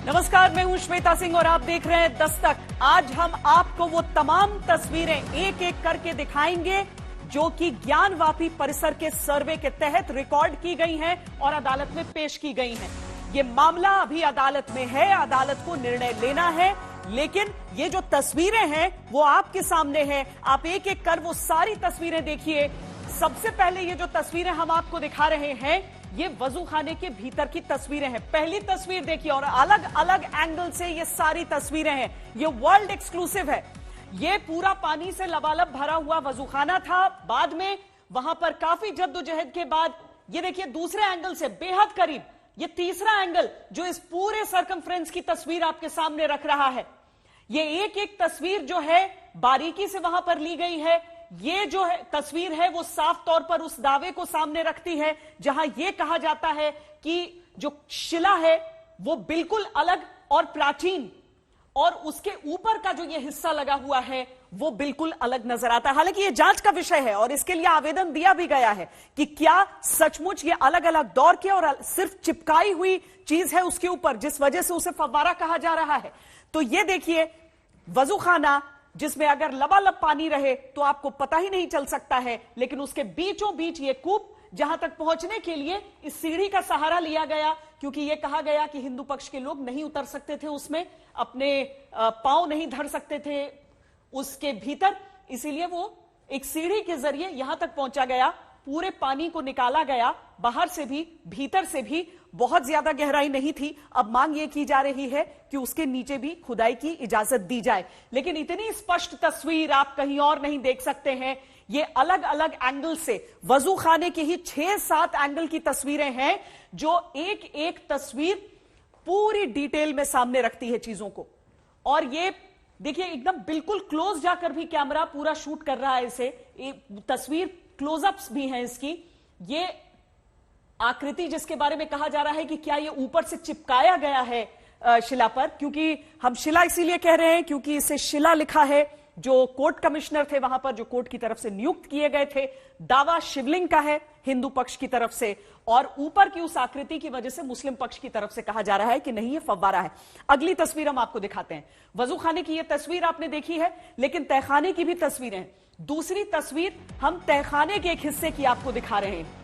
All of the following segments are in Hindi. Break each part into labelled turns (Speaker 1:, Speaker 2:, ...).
Speaker 1: नमस्कार, मैं हूं श्वेता सिंह और आप देख रहे हैं दस्तक। आज हम आपको वो तमाम तस्वीरें एक एक करके दिखाएंगे जो कि ज्ञानवापी परिसर के सर्वे के तहत रिकॉर्ड की गई हैं और अदालत में पेश की गई हैं। ये मामला अभी अदालत में है, अदालत को निर्णय लेना है, लेकिन ये जो तस्वीरें हैं वो आपके सामने हैं। आप एक एक कर वो सारी तस्वीरें देखिए। सबसे पहले ये जो तस्वीरें हम आपको दिखा रहे हैं ये वजू खाने के भीतर की तस्वीरें हैं। पहली तस्वीर देखिए और अलग अलग एंगल से ये सारी तस्वीरें हैं। ये वर्ल्ड एक्सक्लूसिव है। ये पूरा पानी से लबालब भरा हुआ वजू खाना था। बाद में वहां पर काफी जद्दोजहद के बाद ये देखिए दूसरे एंगल से बेहद करीब, ये तीसरा एंगल जो इस पूरे सर्कमफ्रेंस की तस्वीर आपके सामने रख रहा है। ये एक एक तस्वीर जो है बारीकी से वहां पर ली गई है। ये जो है तस्वीर है वो साफ तौर पर उस दावे को सामने रखती है जहां यह कहा जाता है कि जो शिला है वो बिल्कुल अलग और प्राचीन, और उसके ऊपर का जो ये हिस्सा लगा हुआ है वो बिल्कुल अलग नजर आता है। हालांकि ये जांच का विषय है और इसके लिए आवेदन दिया भी गया है कि क्या सचमुच ये अलग अलग दौर के और सिर्फ चिपकाई हुई चीज है उसके ऊपर, जिस वजह से उसे फव्वारा कहा जा रहा है। तो ये देखिए वजू खाना जिसमें अगर लबालब पानी रहे तो आपको पता ही नहीं चल सकता है, लेकिन उसके बीचों बीच ये कूप, जहां तक पहुंचने के लिए इस सीढ़ी का सहारा लिया गया, क्योंकि यह कहा गया कि हिंदू पक्ष के लोग नहीं उतर सकते थे उसमें, अपने पांव नहीं धर सकते थे उसके भीतर, इसीलिए वो एक सीढ़ी के जरिए यहां तक पहुंचा गया। पूरे पानी को निकाला गया, बाहर से भी भीतर से भी। बहुत ज्यादा गहराई नहीं थी। अब मांग ये की जा रही है कि उसके नीचे भी खुदाई की इजाजत दी जाए, लेकिन इतनी स्पष्ट तस्वीर आप कहीं और नहीं देख सकते हैं। ये अलग अलग एंगल से वजू खाने के ही 6-7 एंगल की तस्वीरें हैं जो एक एक तस्वीर पूरी डिटेल में सामने रखती है चीजों को। और ये देखिए एकदम बिल्कुल क्लोज जाकर भी कैमरा पूरा शूट कर रहा है इसे। तस्वीर क्लोजअप्स भी हैं इसकी। ये आकृति जिसके बारे में कहा जा रहा है कि क्या ये ऊपर से चिपकाया गया है शिला पर, क्योंकि हम शिला इसीलिए कह रहे हैं क्योंकि इसे शिला लिखा है। जो कोर्ट कमिश्नर थे वहां पर, जो कोर्ट की तरफ से नियुक्त किए गए थे, दावा शिवलिंग का है हिंदू पक्ष की तरफ से, और ऊपर की उस आकृति की वजह से मुस्लिम पक्ष की तरफ से कहा जा रहा है कि नहीं ये फव्वारा है। अगली तस्वीर हम आपको दिखाते हैं। वजू खाने की ये तस्वीर आपने देखी है, लेकिन तहखाने की भी तस्वीरें हैं। दूसरी तस्वीर हम तहखाने के एक हिस्से की आपको दिखा रहे हैं।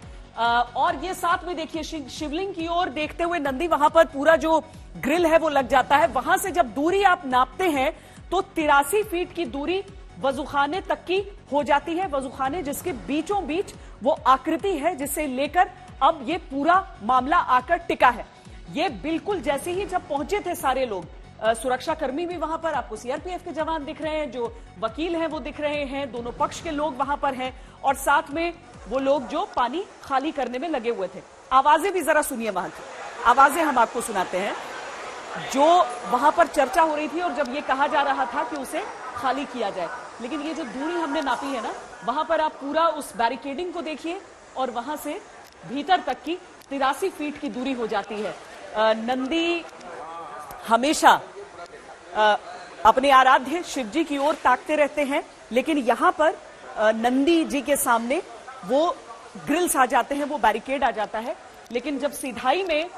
Speaker 1: और ये साथ में देखिए शिवलिंग की ओर देखते हुए नंदी, वहां पर पूरा जो ग्रिल है वो लग जाता है। वहां से जब दूरी आप नापते हैं तो 83 फीट की दूरी वजूखाने तक की हो जाती है। वजूखाने जिसके बीचों बीच वो आकृति है जिसे लेकर अब ये पूरा मामला आकर टिका है। ये बिल्कुल जैसे ही जब पहुंचे थे सारे लोग, सुरक्षा कर्मी भी वहां पर, आपको सीआरपीएफ के जवान दिख रहे हैं, जो वकील हैं वो दिख रहे हैं, दोनों पक्ष के लोग वहां पर हैं, और साथ में वो लोग जो पानी खाली करने में लगे हुए थे। आवाजें भी जरा सुनिए, वहां की आवाजें हम आपको सुनाते हैं जो वहां पर चर्चा हो रही थी और जब ये कहा जा रहा था कि उसे खाली किया जाए। लेकिन ये जो दूरी हमने नापी है ना, वहां पर आप पूरा उस बैरिकेडिंग को देखिए और वहां से भीतर तक की 83 फीट की दूरी हो जाती है। नंदी हमेशा अपने आराध्य शिव जी की ओर ताकते रहते हैं, लेकिन यहां पर नंदी जी के सामने वो ग्रिल्स आ जाते हैं, वो बैरिकेड आ जाता है। लेकिन जब सीधाई में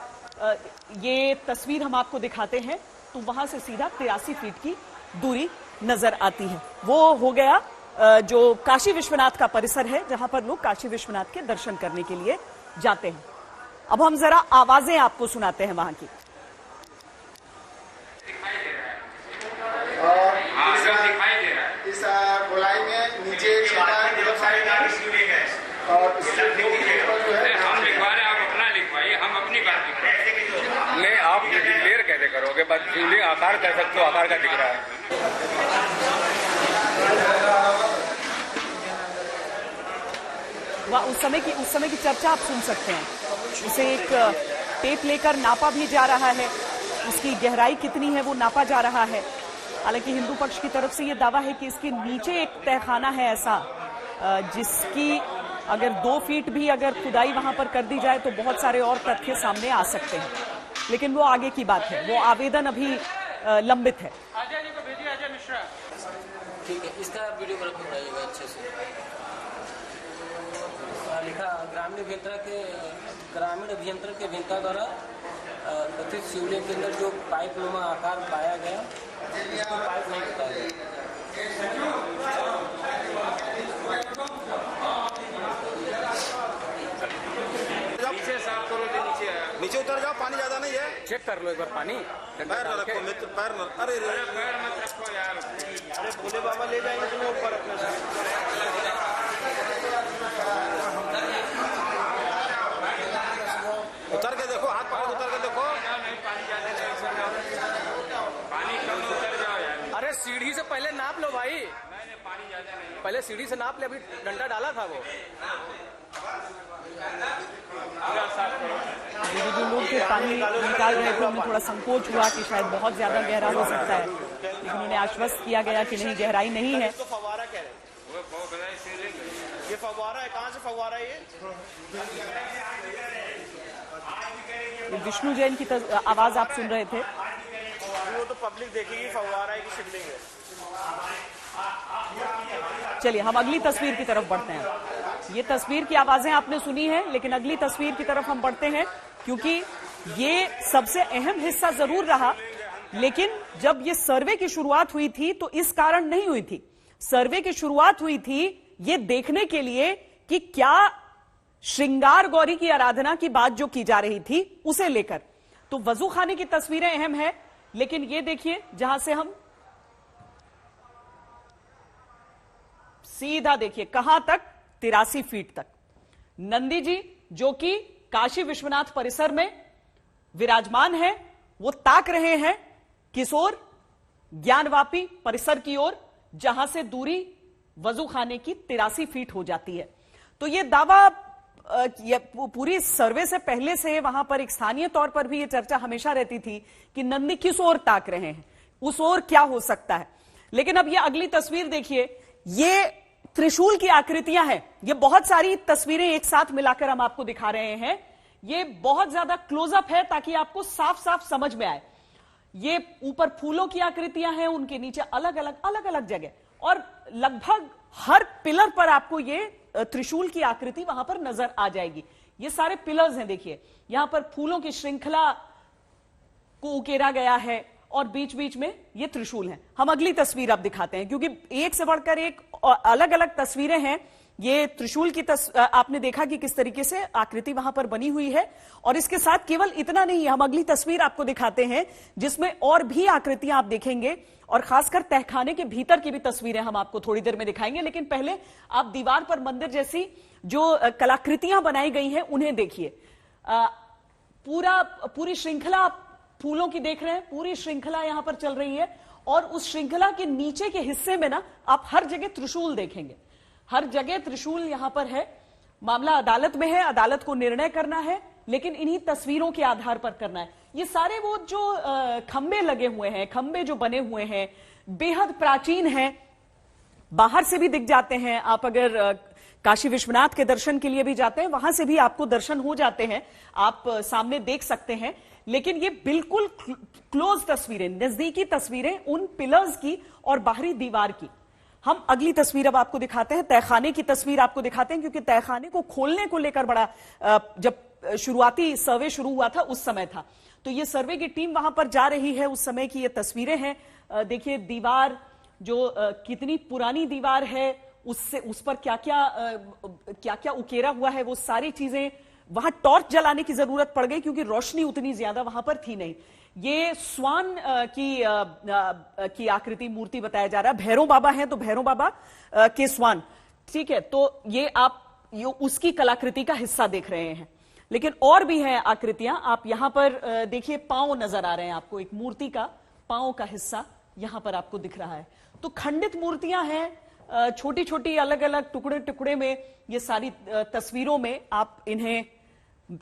Speaker 1: ये तस्वीर हम आपको दिखाते हैं तो वहां से सीधा 83 फीट की दूरी नजर आती है। वो हो गया जो काशी विश्वनाथ का परिसर है, जहां पर लोग काशी विश्वनाथ के दर्शन करने के लिए जाते हैं। अब हम जरा आवाजें आपको सुनाते हैं वहां की।
Speaker 2: इस गोलाई में नीचे और
Speaker 3: हम लिखवा रहे हैं, आप अपना लिखवाइए, हम अपनी बात लिख रहे हैं। नहीं, आप क्लियर कैसे करोगे? बस शिवलिंग आकार कह सकते हो, आकार का दिख रहा है।
Speaker 1: उस समय की चर्चा आप सुन सकते हैं। उसे एक टेप लेकर नापा भी जा रहा है, उसकी गहराई कितनी है वो नापा जा रहा है। हालांकि हिंदू पक्ष की तरफ से यह दावा है कि इसके नीचे एक तहखाना है ऐसा, जिसकी अगर 2 फीट भी अगर खुदाई वहां पर कर दी जाए तो बहुत सारे और तथ्य सामने आ सकते हैं, लेकिन वो आगे की बात है। वो आवेदन अभी लंबित है।
Speaker 4: ठीक है, इसका वीडियो बनाइएगा अच्छे से। लिखा ग्रामीण अभियंता के अभियंता द्वारा स्थित शिवलिंग के अंदर जो पाइप नुमा आकार पाया गया उसको पाइप नहीं बताया गया।
Speaker 3: नीचे साफ करो,
Speaker 5: नीचे उतर जाओ, पानी ज्यादा नहीं है।
Speaker 3: चेक कर लो एक बार पानी।
Speaker 5: पैर न रखो मित्र, पैर न, अरे
Speaker 3: पैर मत रखो यार।
Speaker 5: अरे भोले बाबा ले जाएंगे तुम्हें ऊपर अपने से। उतर के देखो, हाथ पकड़ उतर के देखो।
Speaker 3: पानी कम उतर जाओ यार।
Speaker 6: अरे सीढ़ी से पहले नाप लो भाई,
Speaker 3: पानी ज्यादा नहीं।
Speaker 6: पहले सीढ़ी से नाप ले, अभी डंडा डाला था वो।
Speaker 1: जो लोग जो पानी निकाल रहे थे उन्हें थोड़ा संकोच हुआ कि शायद बहुत ज्यादा गहरा हो सकता है, लेकिन उन्हें आश्वस्त किया गया कि नहीं, गहराई नहीं है।
Speaker 5: तो फव्वारा कह रहे हैं, ये फव्वारा है। कहाँ से फव्वारा है ये?
Speaker 1: विष्णु जैन की आवाज आप सुन रहे थे।
Speaker 5: वो तो पब्लिक देखेगी फव्वारा है कि शिवलिंग है।
Speaker 1: चलिए हम अगली तस्वीर की तरफ बढ़ते हैं। ये तस्वीर की आवाजें आपने सुनी है, लेकिन अगली तस्वीर की तरफ हम बढ़ते हैं, क्योंकि ये सबसे अहम हिस्सा जरूर रहा, लेकिन जब ये सर्वे की शुरुआत हुई थी तो इस कारण नहीं हुई थी। सर्वे की शुरुआत हुई थी ये देखने के लिए कि क्या श्रृंगार गौरी की आराधना की बात जो की जा रही थी उसे लेकर। तो वजू खाने की तस्वीरें अहम है, लेकिन ये देखिए जहां से हम सीधा देखिए कहां तक, 83 फीट तक नंदी जी जो कि काशी विश्वनाथ परिसर में विराजमान है, वो ताक रहे हैं किस ओर? ज्ञानवापी परिसर की ओर, जहां से दूरी वजू खाने की 83 फीट हो जाती है। तो ये दावा पूरी सर्वे से पहले से वहां पर एक स्थानीय तौर पर भी ये चर्चा हमेशा रहती थी कि नंदी किस ओर ताक रहे हैं, उस ओर क्या हो सकता है। लेकिन अब ये अगली तस्वीर देखिए, ये त्रिशूल की आकृतियां हैं। ये बहुत सारी तस्वीरें एक साथ मिलाकर हम आपको दिखा रहे हैं। ये बहुत ज्यादा क्लोजअप है ताकि आपको साफ साफ समझ में आए। ये ऊपर फूलों की आकृतियां हैं, उनके नीचे अलग अलग जगह, और लगभग हर पिलर पर आपको ये त्रिशूल की आकृति वहां पर नजर आ जाएगी। ये सारे पिलर्स हैं, देखिए यहां पर फूलों की श्रृंखला को उकेरा गया है और बीच बीच में ये त्रिशूल हैं। हम अगली तस्वीर अब दिखाते हैं, क्योंकि एक से बढ़कर एक अलग अलग तस्वीरें हैं। ये त्रिशूल की आपने देखा कि किस तरीके से आकृति वहां पर बनी हुई है, और इसके साथ केवल इतना नहीं, हम अगली तस्वीर आपको दिखाते हैं जिसमें और भी आकृतियां आप देखेंगे, और खासकर तहखाने के भीतर की भी तस्वीरें हम आपको थोड़ी देर में दिखाएंगे। लेकिन पहले आप दीवार पर मंदिर जैसी जो कलाकृतियां बनाई गई हैं उन्हें देखिए। पूरी श्रृंखला फूलों की देख रहे हैं, पूरी श्रृंखला यहां पर चल रही है, और उस श्रृंखला के नीचे के हिस्से में ना आप हर जगह त्रिशूल देखेंगे, हर जगह त्रिशूल यहां पर है। मामला अदालत में है, अदालत को निर्णय करना है, लेकिन इन्हीं तस्वीरों के आधार पर करना है। ये सारे वो जो खंबे लगे हुए हैं, खंबे जो बने हुए हैं, बेहद प्राचीन हैं, बाहर से भी दिख जाते हैं। आप अगर काशी विश्वनाथ के दर्शन के लिए भी जाते हैं, वहां से भी आपको दर्शन हो जाते हैं, आप सामने देख सकते हैं। लेकिन ये बिल्कुल क्लोज तस्वीरें, नजदीकी तस्वीरें उन पिलर्स की और बाहरी दीवार की। हम अगली तस्वीर अब आपको दिखाते हैं, तहखाने की तस्वीर आपको दिखाते हैं, क्योंकि तहखाने को खोलने को लेकर बड़ा जब शुरुआती सर्वे शुरू हुआ था उस समय था। तो ये सर्वे की टीम वहां पर जा रही है, उस समय की ये तस्वीरें हैं। देखिए दीवार जो कितनी पुरानी दीवार है, उससे उस पर क्या क्या उकेरा हुआ है, वो सारी चीजें। वहां टॉर्च जलाने की जरूरत पड़ गई क्योंकि रोशनी उतनी ज्यादा वहां पर थी नहीं। ये स्वान की आकृति मूर्ति बताया जा रहा है। भैरव बाबा हैं तो भैरव बाबा के स्वान, ठीक है। तो ये आप उसकी कलाकृति का हिस्सा देख रहे हैं, लेकिन और भी हैं आकृतियां। आप यहां पर देखिए, पांव नजर आ रहे हैं आपको, एक मूर्ति का पांव का हिस्सा यहां पर आपको दिख रहा है। तो खंडित मूर्तियां हैं, छोटी छोटी अलग अलग टुकड़े टुकड़े में। ये सारी तस्वीरों में आप इन्हें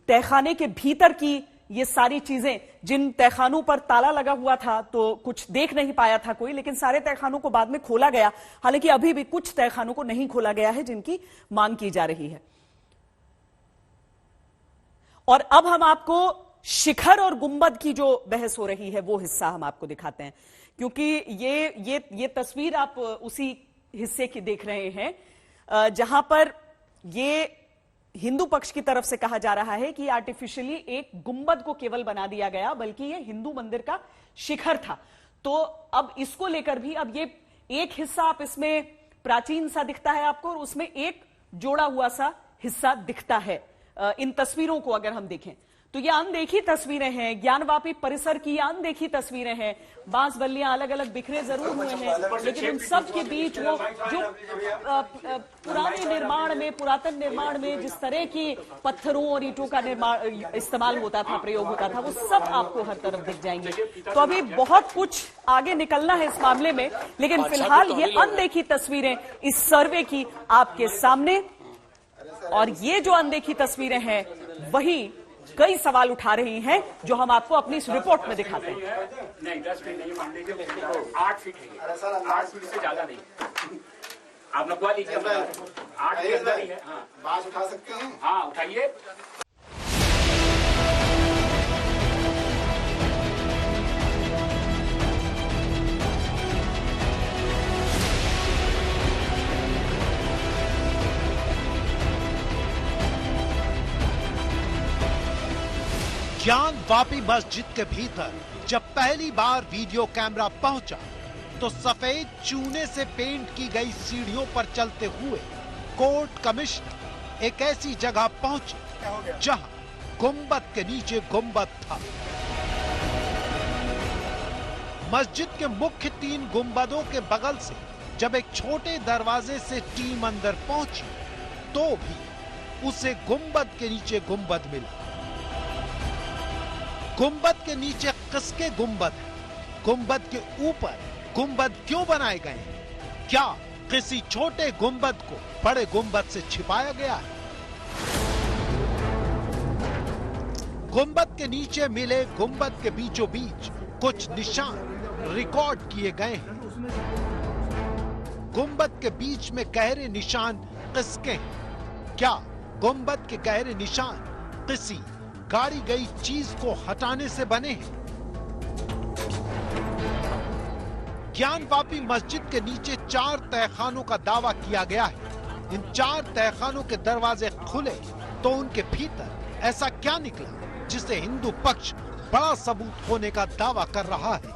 Speaker 1: तहखाने के भीतर की ये सारी चीजें, जिन तहखानों पर ताला लगा हुआ था तो कुछ देख नहीं पाया था कोई, लेकिन सारे तहखानों को बाद में खोला गया। हालांकि अभी भी कुछ तहखानों को नहीं खोला गया है जिनकी मांग की जा रही है। और अब हम आपको शिखर और गुंबद की जो बहस हो रही है वो हिस्सा हम आपको दिखाते हैं, क्योंकि ये तस्वीर आप उसी हिस्से की देख रहे हैं जहां पर ये हिंदू पक्ष की तरफ से कहा जा रहा है कि आर्टिफिशियली एक गुंबद को केवल बना दिया गया, बल्कि ये हिंदू मंदिर का शिखर था। तो अब इसको लेकर भी अब ये एक हिस्सा आप इसमें प्राचीन सा दिखता है आपको, और उसमें एक जोड़ा हुआ सा हिस्सा दिखता है। इन तस्वीरों को अगर हम देखें तो ये अनदेखी तस्वीरें हैं, ज्ञानवापी परिसर की अनदेखी तस्वीरें हैं। बांस बल्लियां अलग अलग बिखरे जरूर हुए हैं, लेकिन उन सब के बीच वो जो पुराने निर्माण में, पुरातन निर्माण में जिस तरह की पत्थरों और ईंटों का निर्माण इस्तेमाल होता था, प्रयोग होता था, वो सब आपको हर तरफ दिख जाएंगे। तो अभी बहुत कुछ आगे निकलना है इस मामले में, लेकिन फिलहाल ये अनदेखी तस्वीरें इस सर्वे की आपके सामने, और ये जो अनदेखी तस्वीरें हैं वही कई सवाल उठा रही हैं, जो हम आपको अपनी इस रिपोर्ट में दिखाते हैं।
Speaker 7: नहीं 10 फीट नहीं, मान लीजिए 8 फीट है, 8 फीट से ज्यादा नहीं। आप लगवा लीजिए, 8 के अंदर ही है। हाँ,
Speaker 2: बांस उठा सकते हैं?
Speaker 7: हाँ उठाइए।
Speaker 8: ज्ञानवापी मस्जिद के भीतर जब पहली बार वीडियो कैमरा पहुंचा तो सफेद चूने से पेंट की गई सीढ़ियों पर चलते हुए कोर्ट कमिश्नर एक ऐसी जगह पहुंचे जहां गुंबद के नीचे गुंबद था। मस्जिद के मुख्य 3 गुंबदों के बगल से जब एक छोटे दरवाजे से टीम अंदर पहुंची तो भी उसे गुंबद के नीचे गुंबद मिला। गुंबद के नीचे किसके गुंबद है? गुंबद के ऊपर गुंबद क्यों बनाए गए हैं? क्या किसी छोटे गुंबद को बड़े गुंबद से छिपाया गया है? गुंबद के नीचे मिले गुंबद के बीचों बीच कुछ निशान रिकॉर्ड किए गए हैं। गुंबद के बीच में गहरे निशान किसके हैं? क्या गुंबद के गहरे निशान किसी गाड़ी गई चीज को हटाने से बने हैं? ज्ञानवापी मस्जिद के नीचे 4 तहखानों का दावा किया गया है। इन 4 तहखानों के दरवाजे खुले तो उनके भीतर ऐसा क्या निकला जिससे हिंदू पक्ष बड़ा सबूत होने का दावा कर रहा है?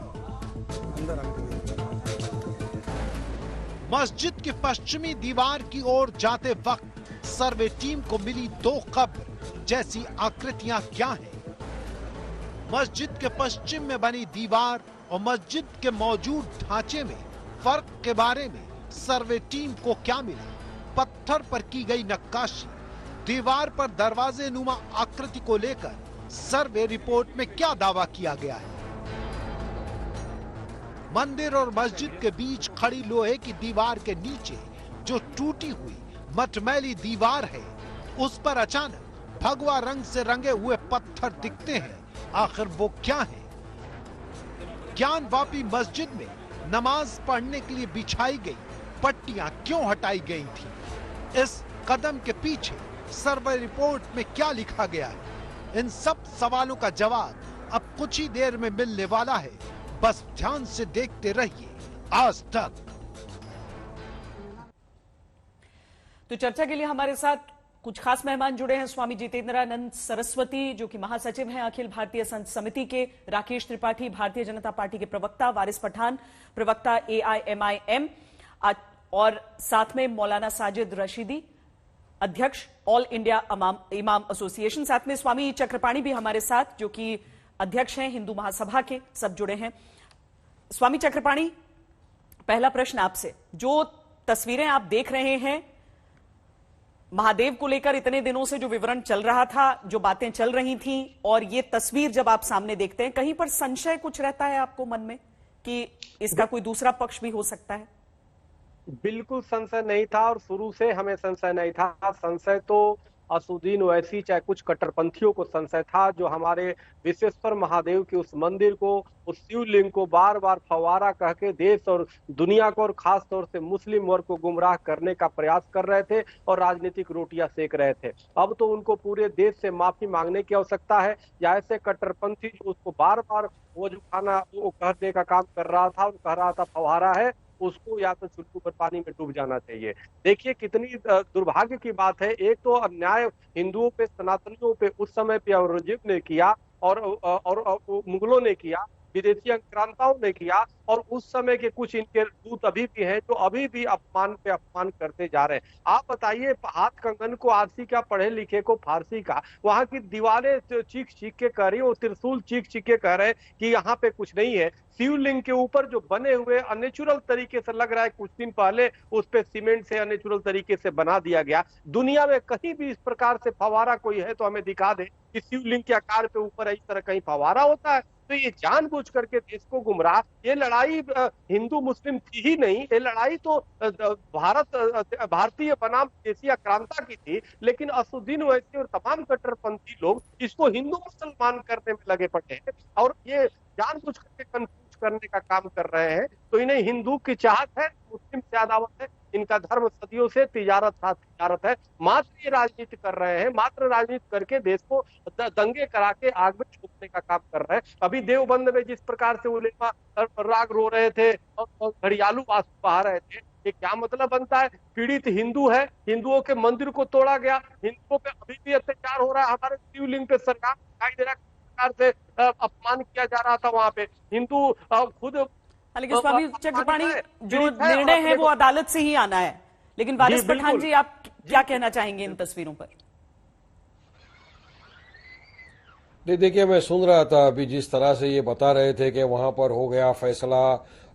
Speaker 8: मस्जिद की पश्चिमी दीवार की ओर जाते वक्त सर्वे टीम को मिली 2 कब्र जैसी आकृतियां क्या हैं? मस्जिद के पश्चिम में बनी दीवार और मस्जिद के मौजूद ढांचे में फर्क के बारे में सर्वे टीम को क्या मिला? पत्थर पर की गई नक्काशी, दीवार पर दरवाजे नुमा आकृति को लेकर सर्वे रिपोर्ट में क्या दावा किया गया है? मंदिर और मस्जिद के बीच खड़ी लोहे की दीवार के नीचे जो टूटी हुई मटमैली दीवार है, उस पर अचानक भगवा रंग से रंगे हुए पत्थर दिखते हैं। आखिर वो क्या है? ज्ञानवापी मस्जिद में नमाज पढ़ने के लिए बिछाई गई पट्टियां क्यों हटाई गई थी? इस कदम के पीछे सर्वे रिपोर्ट में क्या लिखा गया है? इन सब सवालों का जवाब अब कुछ ही देर में मिलने वाला है। बस ध्यान से देखते रहिए आज तक।
Speaker 1: तो चर्चा के लिए हमारे साथ कुछ खास मेहमान जुड़े हैं। स्वामी जितेंद्रानंद सरस्वती, जो कि महासचिव हैं अखिल भारतीय संत समिति के, राकेश त्रिपाठी, भारतीय जनता पार्टी के प्रवक्ता, वारिस पठान, प्रवक्ता AIMIM, और साथ में मौलाना साजिद रशीदी, अध्यक्ष ऑल इंडिया इमाम एसोसिएशन। साथ में स्वामी चक्रपाणी भी हमारे साथ, जो कि अध्यक्ष हैं हिंदू महासभा के, सब जुड़े हैं। स्वामी चक्रपाणी, पहला प्रश्न आपसे, जो तस्वीरें आप देख रहे हैं महादेव को लेकर इतने दिनों से जो विवरण चल रहा था, जो बातें चल रही थी, और ये तस्वीर जब आप सामने देखते हैं, कहीं पर संशय कुछ रहता है आपको मन में कि इसका कोई दूसरा पक्ष भी हो सकता है?
Speaker 6: बिल्कुल संशय नहीं था, और शुरू से हमें संशय नहीं था। संशय तो असुद्दीन ओवैसी चाहे कुछ कट्टरपंथियों को संशय था, जो हमारे विश्वेश्वर महादेव के उस मंदिर को, उस शिवलिंग को बार बार फव्वारा कह के देश और दुनिया को और खास तौर से मुस्लिम वर्ग को गुमराह करने का प्रयास कर रहे थे और राजनीतिक रोटियां सेक रहे थे। अब तो उनको पूरे देश से माफी मांगने की आवश्यकता है, या ऐसे कट्टरपंथी जो उसको बार बार वो जो खाना वो कहने का काम कर रहा था, कह रहा था फव्वारा है, उसको या तो चुल्लू पर पानी में डूब जाना चाहिए। देखिए कितनी दुर्भाग्य की बात है। एक तो अन्याय हिंदुओं पे, सनातनियों पे उस समय पे औरंगजेब ने किया और मुगलों ने किया, विदेशी आक्रांताओं ने किया, और उस समय के कुछ इनके दूत अभी भी हैं जो अभी भी अपमान पे अपमान करते जा रहे हैं। आप बताइए, हाथ कंगन को आरसी का, पढ़े लिखे को फारसी का, वहां की दीवारें चीख चीख के कह रही है, वो त्रिशूल चीख चीख के कह रहे हैं कि यहाँ पे कुछ नहीं है। शिवलिंग के ऊपर जो बने हुए अनेचुरल तरीके से लग रहा है कुछ दिन पहले उस पे सीमेंट से अनेचुरल तरीके से बना दिया गया। दुनिया में कहीं भी इस प्रकार से फवारा कोई है तो हमें दिखा दे कि शिवलिंग के आकार पे ऊपर इस तरह कहीं फवारा होता है। तो ये जानबूझ करके देश को गुमराह, ये लड़ाई हिंदू मुस्लिम थी ही नहीं, ये लड़ाई तो भारतीय बनाम देशी आक्रांता की थी। लेकिन असुद्दीन ओवैसी और तमाम कट्टरपंथी लोग इसको हिंदू मुसलमान करने में लगे पड़े हैं और ये जानबूझ करके कंफ्यूज करने का काम कर रहे हैं। तो इन्हें हिंदू की चाहत है, मुस्लिम से अदावत है, इनका धर्म सदियों से तिजारत है। मात्र ये राजनीति कर रहे हैं, मात्र राजनीति करके देश को दंगे करा के आग में झोंकने का काम कर रहे हैं। अभी देवबंद में जिस प्रकार से उलेमा राग रो रहे थे और घड़ियालू आंसू बहा रहे थे, ये क्या मतलब बनता है? पीड़ित हिंदू है, हिंदुओं के मंदिर को तोड़ा गया, हिंदुओं पे अभी भी अत्याचार हो रहा है, हमारे शिवलिंग पे सरकार दिखाई दे रहा है, से अपमान किया जा रहा था। वहां पे हिंदू खुद,
Speaker 1: लेकिन स्वामी चक्रपाणी, जो निर्णय है वो अदालत से ही आना है। लेकिन वारिस पठान जी, आप क्या कहना चाहेंगे इन तस्वीरों पर?
Speaker 9: देखिए, मैं सुन रहा था अभी जिस तरह से ये बता रहे थे कि वहां पर हो गया फैसला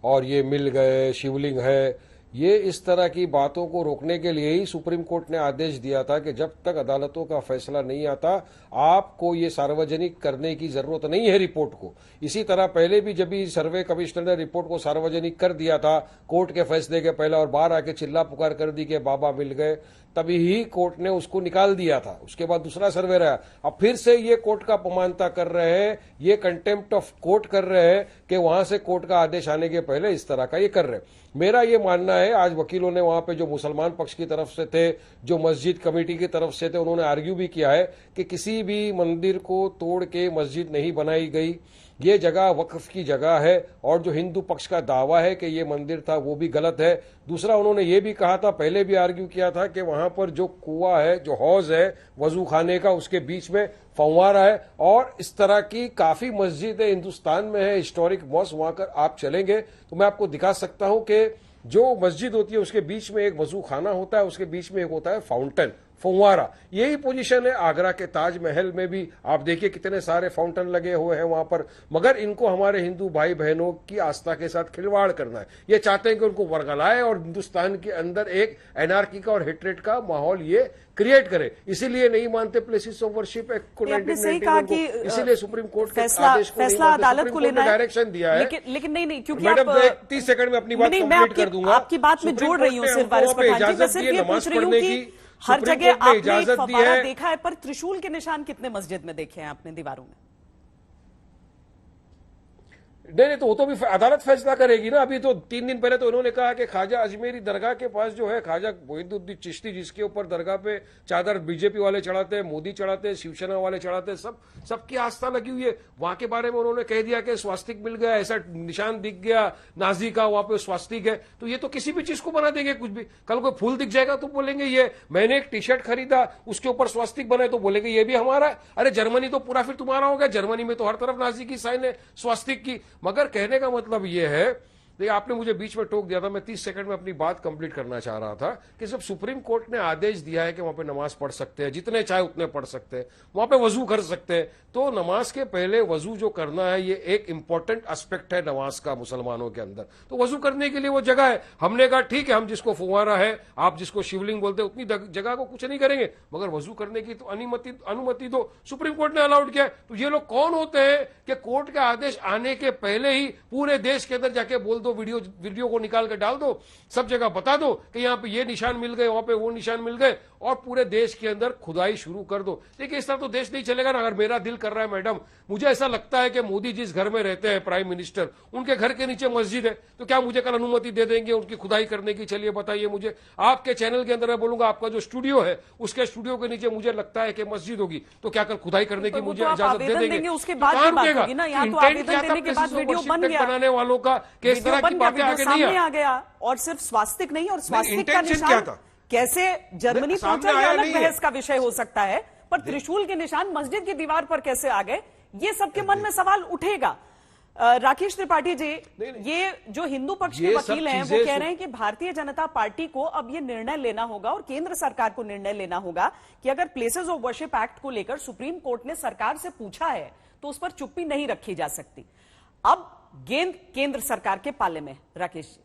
Speaker 9: और ये मिल गए, शिवलिंग है। ये इस तरह की बातों को रोकने के लिए ही सुप्रीम कोर्ट ने आदेश दिया था कि जब तक अदालतों का फैसला नहीं आता आपको ये सार्वजनिक करने की जरूरत नहीं है रिपोर्ट को। इसी तरह पहले भी जब भी सर्वे कमिश्नर ने रिपोर्ट को सार्वजनिक कर दिया था कोर्ट के फैसले के पहले और बाहर आके चिल्ला पुकार कर दी कि बाबा मिल गए, तभी ही कोर्ट ने उसको निकाल दिया था। उसके बाद दूसरा सर्वे रहा। अब फिर से ये कोर्ट का अपमानता कर रहे हैं, ये कंटेम्प्ट ऑफ कोर्ट कर रहे हैं कि वहां से कोर्ट का आदेश आने के पहले इस तरह का ये कर रहे हैं। मेरा ये मानना है, आज वकीलों ने वहां पे जो मुसलमान पक्ष की तरफ से थे, जो मस्जिद कमेटी की तरफ से थे, उन्होंने आर्ग्यू भी किया है कि किसी भी मंदिर को तोड़ के मस्जिद नहीं बनाई गई, ये जगह वक्फ की जगह है और जो हिंदू पक्ष का दावा है कि ये मंदिर था वो भी गलत है। दूसरा, उन्होंने ये भी कहा था, पहले भी आर्ग्यू किया था कि वहां पर जो कुआं है, जो हौज है वजू खाने का, उसके बीच में फंवारा है। और इस तरह की काफी मस्जिदें हिंदुस्तान में है, हिस्टोरिक मॉस्क, वहां कर आप चलेंगे तो मैं आपको दिखा सकता हूं कि जो मस्जिद होती है उसके बीच में एक वजू खाना होता है, उसके बीच में एक होता है फाउंटेन, फंवारा। यही पोजीशन है आगरा के ताजमहल में भी। आप देखिए कितने सारे फाउंटेन लगे हुए हैं वहां पर, मगर इनको हमारे हिंदू भाई बहनों की आस्था के साथ खिलवाड़ करना है। ये चाहते हैं कि उनको वर्गलाए और हिंदुस्तान के अंदर एक एनार्की का और हेट्रेट का माहौल ये क्रिएट करे। इसीलिए नहीं मानते प्लेसेस ऑफ वर्शिप एक्ट को, इसीलिए सुप्रीम कोर्ट के आदेश को
Speaker 1: फैसला अदालत को लेना
Speaker 9: डायरेक्शन दिया है।
Speaker 1: लेकिन नहीं, क्योंकि
Speaker 9: मैडम 30 सेकंड में अपनी बात कंप्लीट कर दूंगा।
Speaker 1: आपकी बात में जोड़ रही हूँ सिर्फ वारिस पठान जी, मैं सिर्फ ये पूछ रही हूँ कि हर जगह आपने एक फव्वारा देखा है, पर त्रिशूल के निशान कितने मस्जिद में देखे हैं आपने दीवारों में?
Speaker 9: नहीं, तो वो तो भी अदालत फैसला करेगी ना। अभी तो 3 दिन पहले तो उन्होंने कहा कि ख्वाजा अजमेरी दरगाह के पास जो है ख्वाजा मोइनुद्दीन चिश्ती, जिसके ऊपर दरगाह पे चादर बीजेपी वाले चढ़ाते हैं, मोदी चढ़ाते हैं, शिवसेना वाले चढ़ाते हैं, सबकी आस्था लगी हुई है। वहां के बारे में उन्होंने कह दिया कि स्वास्तिक मिल गया, ऐसा निशान दिख गया नाजी का, वहां पे स्वास्तिक है, तो ये तो किसी भी चीज को बना देंगे। कुछ भी, कल कोई फूल दिख जाएगा तो बोलेंगे ये, मैंने एक टी शर्ट खरीदा उसके ऊपर स्वास्तिक बना है तो बोलेंगे ये भी हमारा है। अरे जर्मनी तो पूरा फिर तुम्हारा हो गया, जर्मनी में तो हर तरफ नाजी की साइन है, स्वास्तिक की। मगर कहने का मतलब यह है, देखिए आपने मुझे बीच में टोक दिया था, मैं 30 सेकंड में अपनी बात कंप्लीट करना चाह रहा था कि जब सुप्रीम कोर्ट ने आदेश दिया है कि वहां पे नमाज पढ़ सकते हैं, जितने चाहे उतने पढ़ सकते हैं, वहां पे वजू कर सकते हैं, तो नमाज के पहले वजू जो करना है ये एक इंपॉर्टेंट एस्पेक्ट है नमाज का मुसलमानों के अंदर। तो वजू करने के लिए वो जगह है। हमने कहा ठीक है, हम जिसको फुवारा है, आप जिसको शिवलिंग बोलते हैं, उतनी जगह को कुछ नहीं करेंगे, मगर वजू करने की तो अनुमति तो सुप्रीम कोर्ट ने अलाउड किया। तो ये लोग कौन होते हैं कि कोर्ट का आदेश आने के पहले ही पूरे देश के अंदर जाके बोल दो, वीडियो को निकाल के डाल दो, सब जगह बता दो कि यहां पे ये निशान मिल गए, वहां पे वो निशान मिल गए, और पूरे देश के अंदर खुदाई शुरू कर दो। देखिए इस तरह तो देश नहीं चलेगा ना। अगर मेरा दिल कर रहा है मैडम, मुझे ऐसा लगता है कि मोदी जिस घर में रहते हैं प्राइम मिनिस्टर, उनके घर के नीचे मस्जिद है, तो क्या मुझे कल अनुमति दे देंगे उनकी खुदाई करने की? चलिए बताइए मुझे। आपके चैनल के अंदर मैं बोलूंगा आपका जो स्टूडियो है उसके स्टूडियो के नीचे मुझे लगता है कि मस्जिद होगी, तो क्या कल खुदाई करने की मुझे इजाजत दे देंगे?
Speaker 1: उसके बाद की बात होगी ना। यहाँ तो आवेदन देने के बाद वीडियो बन गया,
Speaker 9: बनाने वालों का कि इस तरह की बातें आगे नहीं
Speaker 1: आ गया। और सिर्फ स्वास्तिक नहीं, और स्वास्तिक का
Speaker 9: इंटेंशन क्या था?
Speaker 1: कैसे जर्मनी पहुंचा ये अलग बहस का विषय हो सकता है, पर त्रिशूल के निशान मस्जिद की दीवार पर कैसे आ गए, ये सबके मन में सवाल उठेगा। राकेश त्रिपाठी जी, ये जो हिंदू पक्ष के वकील हैं वो कह रहे हैं कि भारतीय जनता पार्टी को अब ये निर्णय लेना होगा और केंद्र सरकार को निर्णय लेना होगा कि अगर प्लेसेस ऑफ वर्शिप एक्ट को लेकर सुप्रीम कोर्ट ने सरकार से पूछा है तो उस पर चुप्पी नहीं रखी जा सकती। अब गेंद केंद्र सरकार के पाले में। राकेश जी,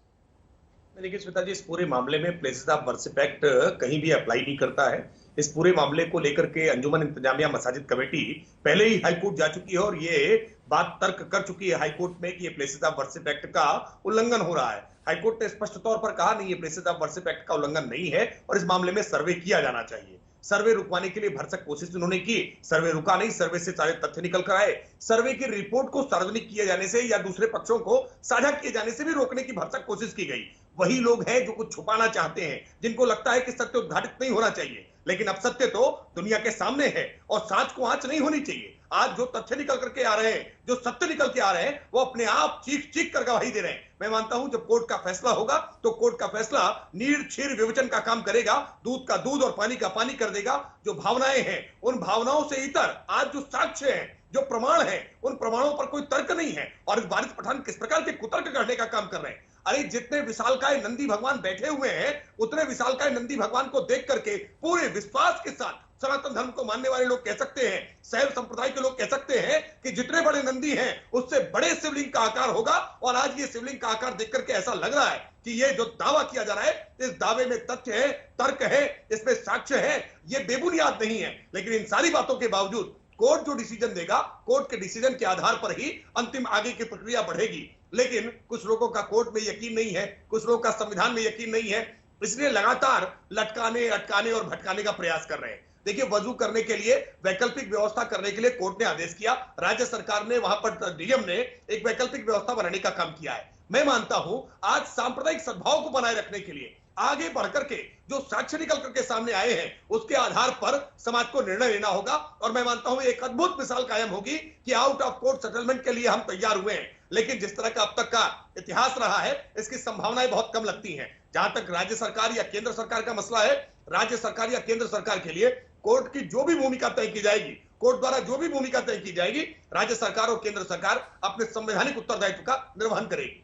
Speaker 10: देखिए श्वेता जी, इस पूरे मामले में प्लेसेस ऑफ वर्शिप एक्ट कहीं भी अप्लाई नहीं करता है। इस पूरे मामले को लेकर के अंजुमन इंतजामिया मसाजिद कमेटी पहले ही हाईकोर्ट जा चुकी है और ये बात तर्क कर चुकी है हाईकोर्ट में कि ये प्लेसेस ऑफ वर्शिप एक्ट का उल्लंघन हो रहा है। हाईकोर्ट ने स्पष्ट तौर पर कहा नहीं, ये प्लेसेस ऑफ वर्शिप एक्ट का उल्लंघन नहीं है और इस मामले में सर्वे किया जाना चाहिए। सर्वे रुकवाने के लिए भरसक कोशिश उन्होंने की, सर्वे रुका नहीं, सर्वे से सारे तथ्य निकल कर आए। सर्वे की रिपोर्ट को सार्वजनिक किए जाने से या दूसरे पक्षों को साझा किए जाने से भी रोकने की भरसक कोशिश की गई। वही लोग हैं जो कुछ छुपाना चाहते हैं, जिनको लगता है कि सत्य उद्घाटित नहीं होना चाहिए, लेकिन अब सत्य तो दुनिया के सामने है और सांच को आंच नहीं होनी चाहिए। आज जो तथ्य निकल करके आ रहे हैं, जो सत्य निकल के आ रहे हैं, वो अपने आप चीख चीख कर गवाही दे रहे हैं। मैं मानता हूं जब कोर्ट का फैसला होगा तो कोर्ट का फैसला नीर क्षीर विवेचन का काम करेगा, दूध का दूध और पानी का पानी कर देगा। जो भावनाएं हैं उन भावनाओं से इतर आज जो साक्ष्य हैं, जो प्रमाण हैं, उन प्रमाणों पर कोई तर्क नहीं है। और इस वारिस पठान किस प्रकार के कुतर्क करने का काम कर रहे हैं। अरे जितने विशालकाय नंदी भगवान बैठे हुए हैं, उतने विशालकाय नंदी भगवान को देख करके पूरे विश्वास के साथ सनातन धर्म को मानने वाले लोग कह सकते हैं, शैव संप्रदाय के लोग कह सकते हैं कि जितने बड़े नंदी हैं उससे बड़े शिवलिंग का आकार होगा। और आज ये शिवलिंग का आकार देख करके ऐसा लग रहा है कि ये जो दावा किया जा रहा है, इस दावे में तथ्य है, तर्क है, इसमें साक्ष्य है, ये बेबुनियाद नहीं है। लेकिन इन सारी बातों के बावजूद कोर्ट जो डिसीजन देगा, कोर्ट के डिसीजन के आधार पर ही अंतिम आगे की प्रक्रिया बढ़ेगी। लेकिन कुछ लोगों का कोर्ट में यकीन नहीं है, कुछ लोगों का संविधान में यकीन नहीं है, इसलिए लगातार लटकाने, अटकाने और भटकाने का प्रयास कर रहे हैं। देखिए, वजू करने के लिए, वैकल्पिक व्यवस्था करने के लिए कोर्ट ने आदेश किया, राज्य सरकार ने, वहां पर डीएम ने एक वैकल्पिक व्यवस्था बनाने का काम किया है। मैं मानता हूं आज सांप्रदायिक सद्भाव को बनाए रखने के लिए आगे बढ़कर के जो साक्ष्य निकल करके सामने आए हैं उसके आधार पर समाज को निर्णय लेना होगा। और मैं मानता हूं एक अद्भुत मिसाल कायम होगी कि आउट ऑफ कोर्ट सेटलमेंट के लिए हम तैयार हुए हैं। लेकिन जिस तरह का अब तक का इतिहास रहा है, इसकी संभावनाएं बहुत कम लगती हैं। जहां तक राज्य सरकार या केंद्र सरकार का मसला है, राज्य सरकार या केंद्र सरकार के लिए कोर्ट की जो भी भूमिका तय की जाएगी, कोर्ट द्वारा जो भी भूमिका तय की जाएगी, राज्य सरकार और केंद्र सरकार अपने संवैधानिक उत्तरदायित्व का निर्वहन करेगी।